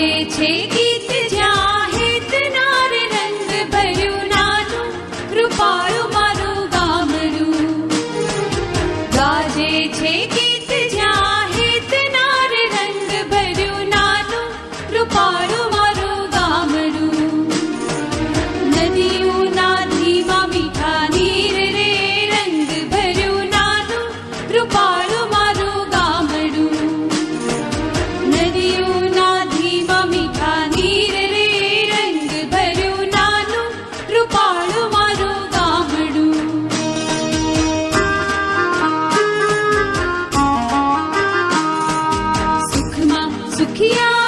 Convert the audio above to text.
ગાજે છે ગીત જ્યાં હેત નાર રંગ ભર્યું નાનું કૃપાળું મારું ગામડું. ગાજે છે ગીત જ્યાં હેત નાર રંગ ભર્યું નાનું કૃપાળું મારું ગામડું. નદીઓના ધીમા મીઠા નીર રે રંગ ભર્યું નાનું કૃપાળું મારું ગામડું. નદીઓના ધીમા મીઠા નીર રે રંગ ભર્યું નાનું કૃપાળું મારું ગામડું. સુખમાં સુખિયા